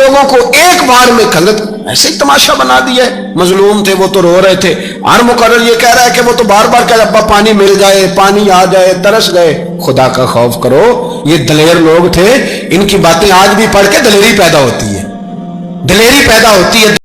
لوگوں کو ایک بار میں حضرت ایسے ہی تماشا بنا دیا ہے. مظلوم تھے وہ تو رو رہے تھے, ہر مقرر یہ کہہ رہا ہے کہ وہ تو بار بار کہہ رہا ابا پانی مل جائے, پانی آ جائے, ترس گئے. خدا کا خوف کرو, یہ دلیر لوگ تھے, ان کی باتیں آج بھی پڑھ کے دلیری پیدا ہوتی ہے, دلیری پیدا ہوتی ہے.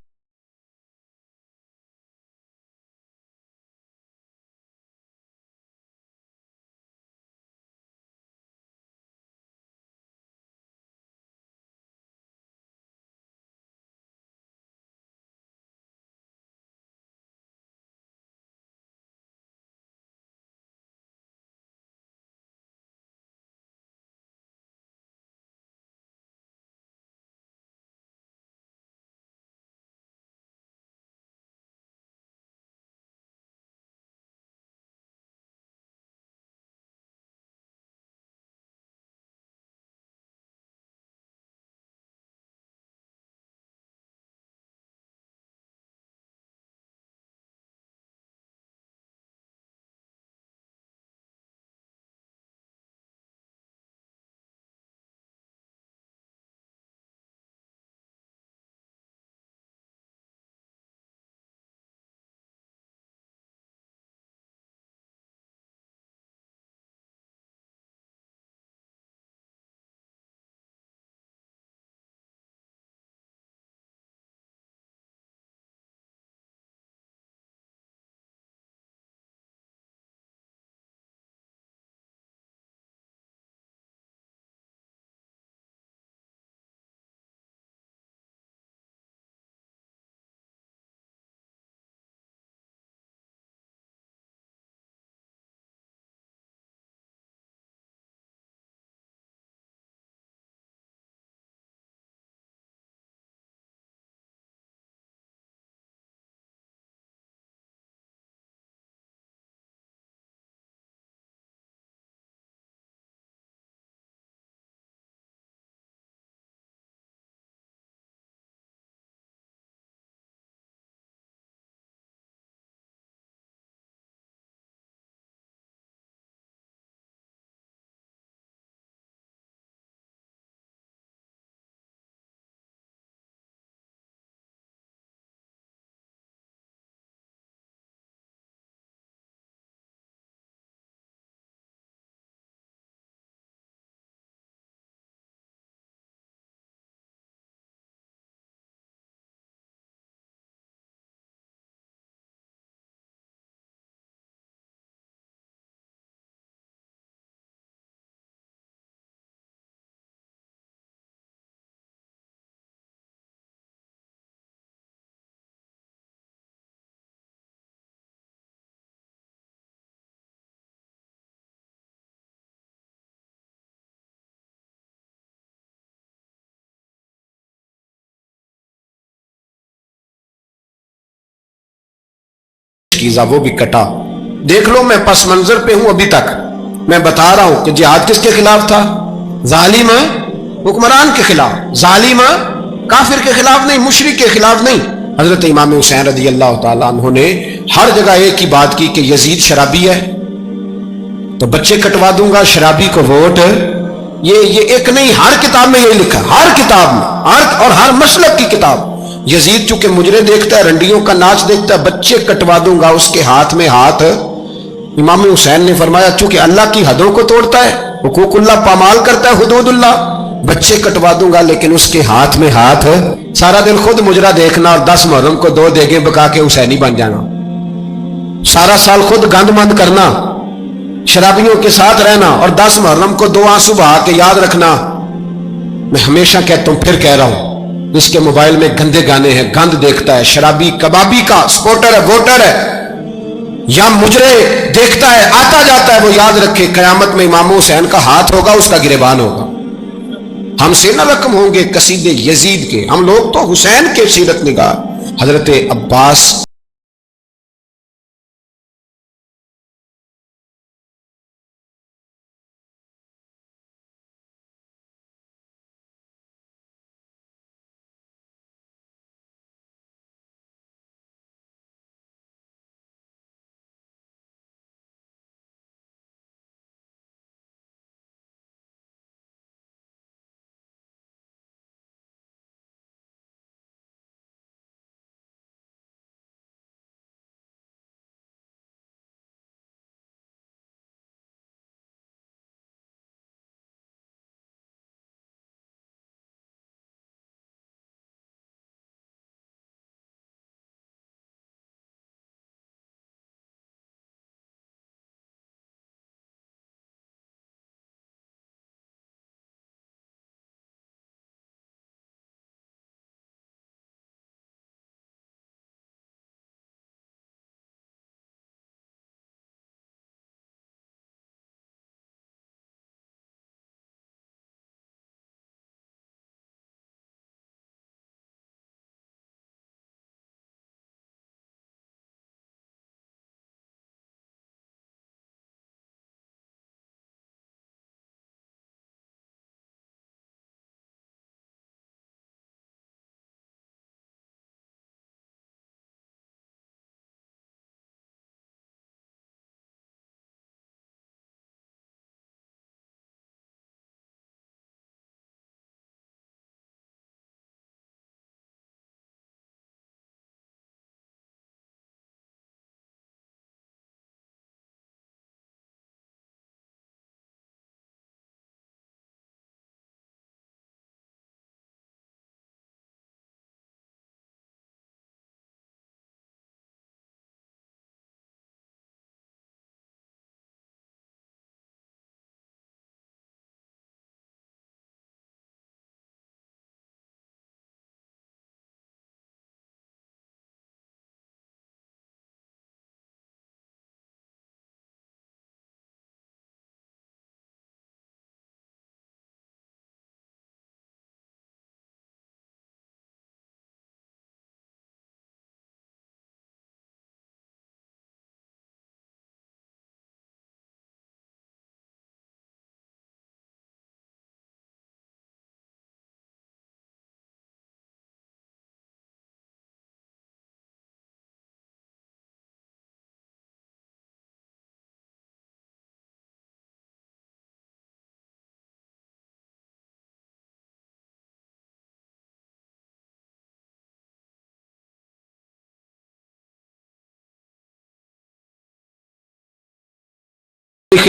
وہ بھی کٹا. دیکھ لو میں پس منظر پہ ہوں ابھی تک, میں بتا رہا ہوں کہ جہاد کس کے خلاف تھا؟ ظالم حکمران کے خلاف, ظالم کافر کے خلاف نہیں, مشرک کے خلاف نہیں. حضرت امام حسین رضی اللہ تعالیٰ عنہ نے ہر جگہ ایک ہی بات کی کہ یزید شرابی ہے تو بچے کٹوا دوں گا, شرابی کو ووٹ. یہ ایک نہیں, ہر کتاب میں یہ لکھا, ہر کتاب میں, اور ہر مسلک کی کتاب. یزید چونکہ مجرے دیکھتا ہے, رنڈیوں کا ناچ دیکھتا ہے, بچے کٹوا دوں گا, اس کے ہاتھ میں ہاتھ. امام حسین نے فرمایا چونکہ اللہ کی حدوں کو توڑتا ہے, حقوق اللہ پامال کرتا ہے, حدود اللہ, بچے کٹوا دوں گا لیکن اس کے ہاتھ میں ہاتھ. سارا دن خود مجرا دیکھنا اور 10 محرم کو 2 دیگیں بکا کے حسینی بن جانا, سارا سال خود گند مند کرنا, شرابیوں کے ساتھ رہنا, اور 10 محرم کو 2 آنسو بہا کے یاد رکھنا. میں ہمیشہ کہتا ہوں, پھر کہہ رہا ہوں, جس کے موبائل میں گندے گانے ہیں, گند دیکھتا ہے, شرابی کبابی کا سپورٹر ہے, ووٹر ہے, یا مجرے دیکھتا ہے, آتا جاتا ہے, وہ یاد رکھے قیامت میں امام حسین کا ہاتھ ہوگا, اس کا گریبان ہوگا. ہم سے نہ رقم ہوں گے قصیدے یزید کے, ہم لوگ تو حسین کے سیرت نگار. حضرت عباس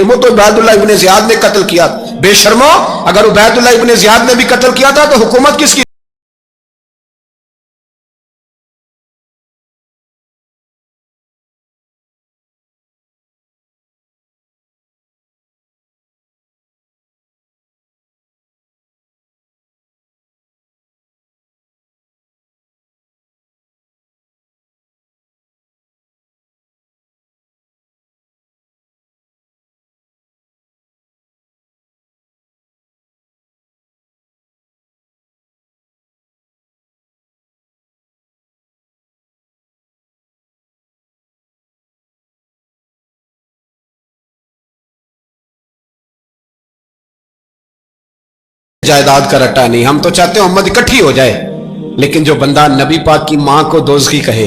وہ تو عبید اللہ ابن زیاد نے قتل کیا. بے شرمو, اگر عبید اللہ ابن زیاد نے بھی قتل کیا تھا تو حکومت کس کی؟ جائیداد کا رٹا نہیں. ہم تو چاہتے ہیں امت اکٹھی ہو جائے, لیکن جو بندہ نبی پاک کی ماں کو دوزخی کہے,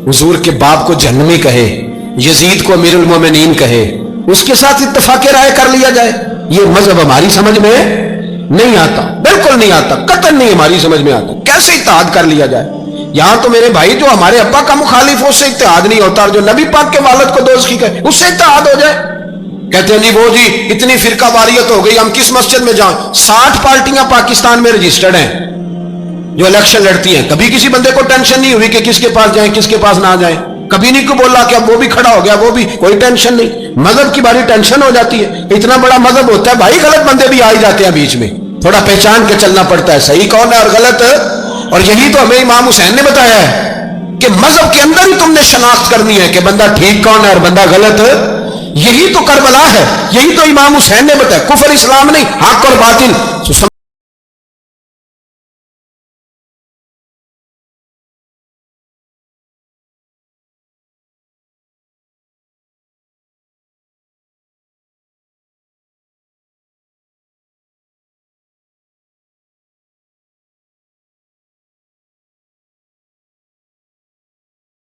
حضور کے باپ کو جہنمی کہے, یزید کو امیر المومنین کہے, اس کے ساتھ اتفاق رائے کر لیا جائے, یہ مذہب ہماری سمجھ میں نہیں آتا, بالکل نہیں آتا, قطعاً نہیں ہماری سمجھ میں آتا. کیسے اتحاد کر لیا جائے؟ یہاں تو میرے بھائی جو ہمارے ابا کا مخالف ہو اس سے اتحاد نہیں ہوتا, اور جو نبی پاک کے والد کو دوزخی کہے اس سے اتحاد ہو جائے. کہتے ہیں نہیں وہ جی اتنی فرقہ واریت ہو گئی, ہم کس مسجد میں جائیں؟ 60 پارٹیاں پاکستان میں رجسٹرڈ ہیں جو الیکشن لڑتی ہیں. کبھی کسی بندے کو ٹینشن نہیں ہوئی کہ کس کے پاس جائیں کس کے پاس نہ جائیں. کبھی نہیں کو بولا کہ اب وہ بھی کھڑا ہو گیا, وہ بھی, کوئی ٹینشن نہیں. مذہب کی باری ٹینشن ہو جاتی ہے. اتنا بڑا مذہب ہوتا ہے بھائی, غلط بندے بھی آ ہی جاتے ہیں بیچ میں, تھوڑا پہچان کے چلنا پڑتا ہے صحیح کون ہے اور غلط. اور یہی تو ہمیں امام حسین نے بتایا ہے کہ مذہب کے اندر ہی تم نے شناخت کرنی ہے کہ بندہ ٹھیک کون ہے اور بندہ غلط. یہی تو کربلا ہے, یہی تو امام حسین نے بتایا, کفر اسلام نہیں, حق اور باطل.